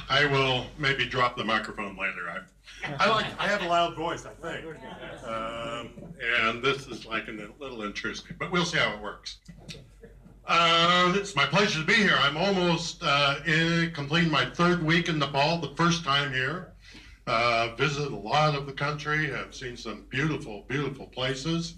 I will maybe drop the microphone later. I have a loud voice, I think. And this is like a little intrusive, but we'll see how it works. It's my pleasure to be here. I'm almost completing my third week in Nepal, the first time here. Visited a lot of the country, have seen some beautiful, beautiful places.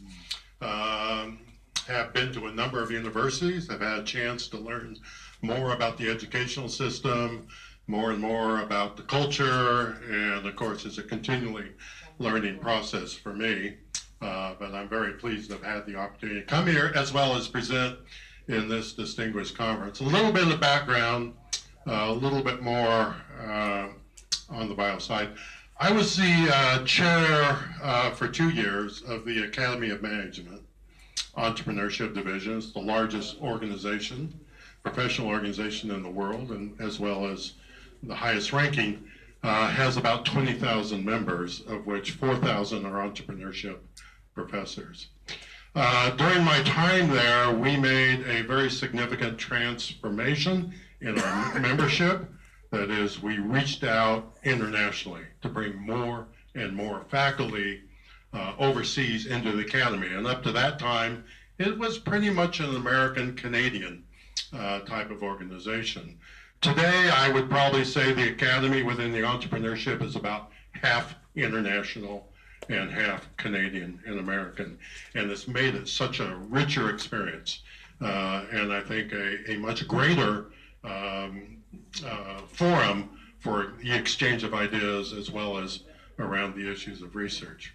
Have been to a number of universities, have had a chance to learn more about the educational system, more and more about the culture, and of course it's a continually learning process for me. But I'm very pleased to have had the opportunity to come here as well as present in this distinguished conference. A little bit of background, a little bit more on the bio side. I was the chair for 2 years of the Academy of Management Entrepreneurship Division. It's the largest organization, professional organization in the world, and as well as the highest ranking, has about 20,000 members, of which 4,000 are entrepreneurship professors. During my time there, we made a very significant transformation in our membership. That is, we reached out internationally to bring more and more faculty overseas into the academy. And up to that time, it was pretty much an American-Canadian type of organization. Today, I would probably say the academy within the entrepreneurship is about half international and half Canadian and American. And it's made it such a richer experience. And I think a much greater forum for the exchange of ideas as well as around the issues of research.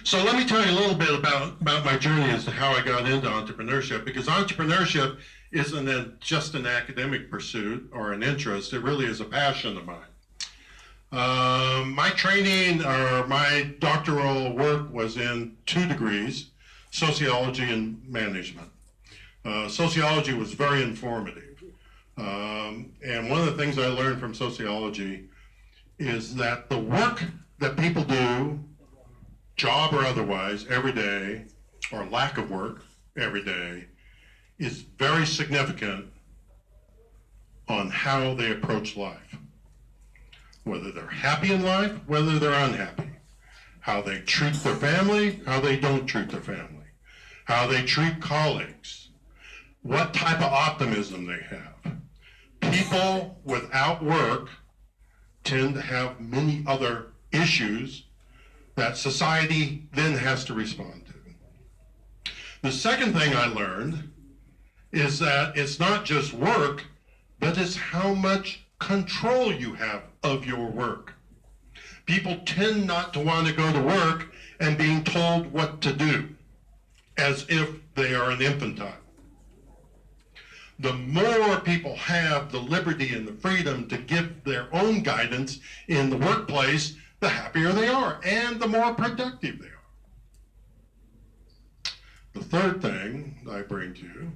So let me tell you a little bit about my journey as to how I got into entrepreneurship, because entrepreneurship isn't just an academic pursuit or an interest, it really is a passion of mine. My training or my doctoral work was in 2 degrees, sociology and management. Sociology was very informative. And one of the things I learned from sociology is that the work that people do, job or otherwise, every day, or lack of work every day, is very significant on how they approach life. Whether they're happy in life, whether they're unhappy. How they treat their family, how they don't treat their family. How they treat colleagues. What type of optimism they have. People without work tend to have many other issues that society then has to respond to. The second thing I learned is that it's not just work, but it's how much control you have of your work. People tend not to want to go to work and being told what to do, as if they are an infantile. The more people have the liberty and the freedom to give their own guidance in the workplace, the happier they are and the more productive they are. The third thing I bring to you,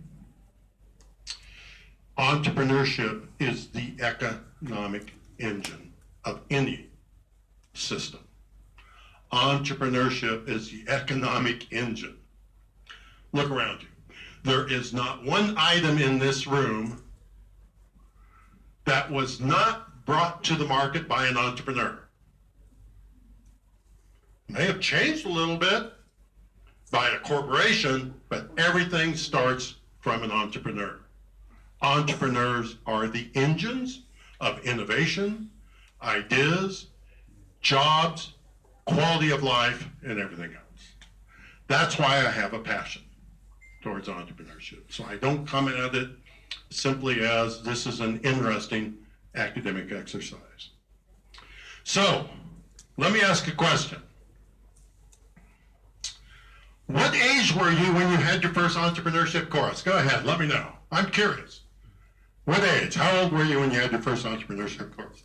entrepreneurship is the economic engine of any system. Entrepreneurship is the economic engine. Look around you. There is not one item in this room that was not brought to the market by an entrepreneur. May have changed a little bit by a corporation, but everything starts from an entrepreneur. Entrepreneurs are the engines of innovation, ideas, jobs, quality of life, and everything else. That's why I have a passion towards entrepreneurship. So I don't come at it simply as this is an interesting academic exercise. So let me ask a question. What age were you when you had your first entrepreneurship course? Go ahead, let me know. I'm curious. What age? How old were you when you had your first entrepreneurship course?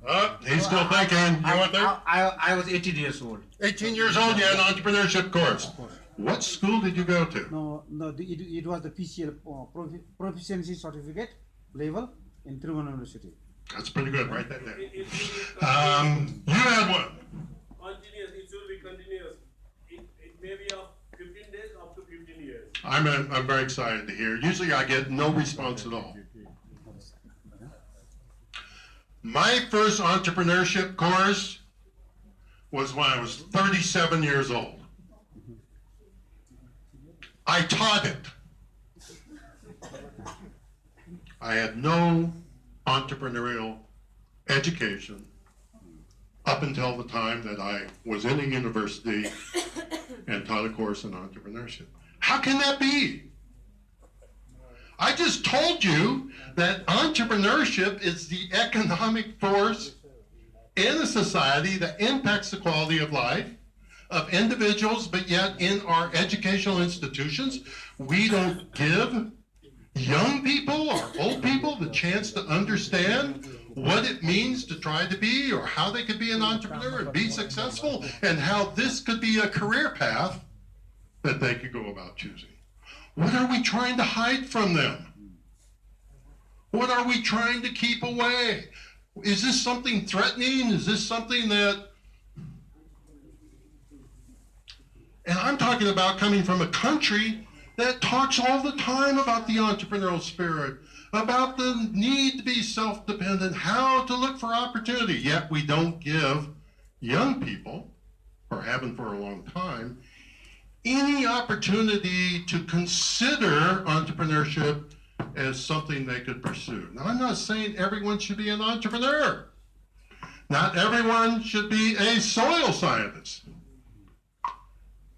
Oh, he's still thinking. You want that? I was 18 years old. 18 years old, you had an entrepreneurship course. What school did you go to? No, it was the PCL, Proficiency Certificate level in Tribhuvan University. That's pretty good. Write that down. You had one. Continuous. It should be continuous. It may be of 15 days up to 15 years. I'm very excited to hear. Usually I get no response at all. My first entrepreneurship course was when I was 37 years old. I taught it. I had no entrepreneurial education up until the time that I was in a university and taught a course in entrepreneurship. How can that be? I just told you that entrepreneurship is the economic force in a society that impacts the quality of life of individuals, but yet in our educational institutions, we don't give young people or old people the chance to understand what it means to try to be or how they could be an entrepreneur and be successful and how this could be a career path that they could go about choosing. What are we trying to hide from them? What are we trying to keep away? Is this something threatening? Is this something that... And I'm talking about coming from a country that talks all the time about the entrepreneurial spirit, about the need to be self-dependent, how to look for opportunity, yet we don't give young people, or haven't for a long time, any opportunity to consider entrepreneurship as something they could pursue. Now, I'm not saying everyone should be an entrepreneur. Not everyone should be a soil scientist.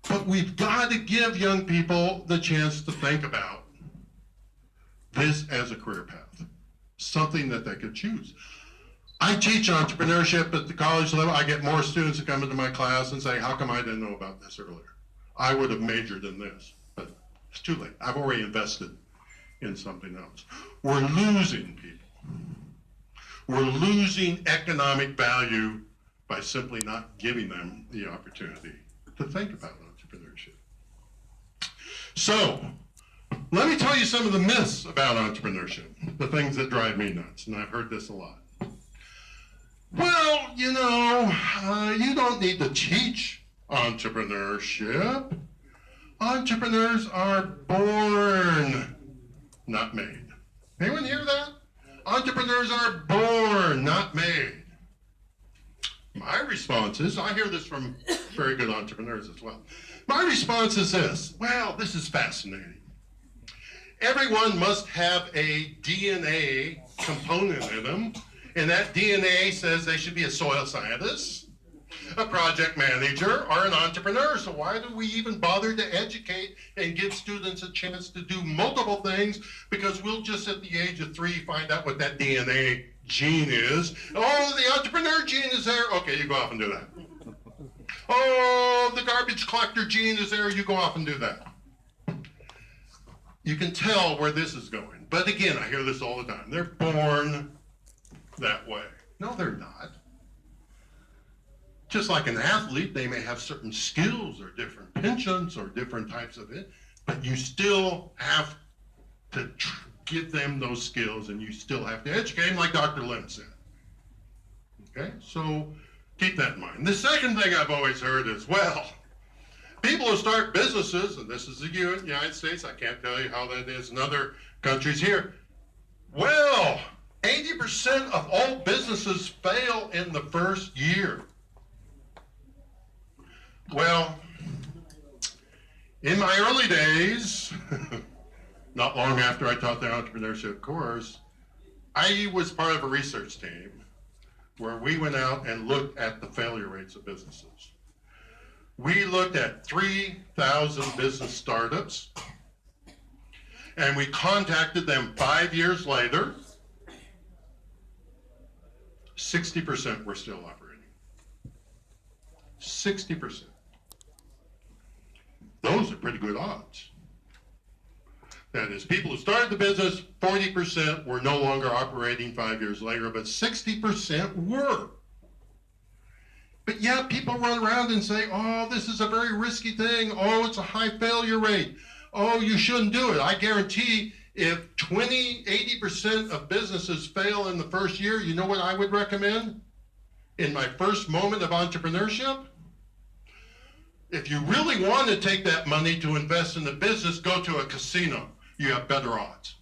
But we've got to give young people the chance to think about this as a career path, something that they could choose. I teach entrepreneurship at the college level. I get more students that come into my class and say, how come I didn't know about this earlier? I would have majored in this, but it's too late. I've already invested in something else. We're losing people. We're losing economic value by simply not giving them the opportunity to think about entrepreneurship. So, let me tell you some of the myths about entrepreneurship, the things that drive me nuts, and I've heard this a lot. Well, you know, you don't need to teach entrepreneurship. Entrepreneurs are born, not made. Anyone hear that? Entrepreneurs are born, not made. My response is, I hear this from very good entrepreneurs as well. My response is this: well, this is fascinating. Everyone must have a DNA component in them, and that DNA says they should be a soil scientist, a project manager, or an entrepreneur. So why do we even bother to educate and give students a chance to do multiple things? Because we'll just at the age of 3 find out what that DNA gene is. Oh, the entrepreneur gene is there. Okay, you go off and do that. Oh, the garbage collector gene is there. You go off and do that. You can tell where this is going. But again, I hear this all the time. They're born that way. No, they're not. Just like an athlete, they may have certain skills or different penchants or different types of it, but you still have to give them those skills and you still have to educate them, like Dr. Lim said. Okay, so keep that in mind. The second thing I've always heard is, well, people who start businesses, and this is the United States, I can't tell you how that is in other countries here. Well, 80% of all businesses fail in the first year. Well, in my early days, not long after I taught the entrepreneurship course, I was part of a research team where we went out and looked at the failure rates of businesses. We looked at 3,000 business startups, and we contacted them 5 years later. 60% were still operating. 60%. Those are pretty good odds. That is, people who started the business, 40% were no longer operating 5 years later, but 60% were. But yeah, people run around and say, oh, this is a very risky thing. Oh, it's a high failure rate. Oh, you shouldn't do it. I guarantee if 80% of businesses fail in the first year, you know what I would recommend? In my first moment of entrepreneurship? If you really want to take that money to invest in the business, go to a casino. You have better odds.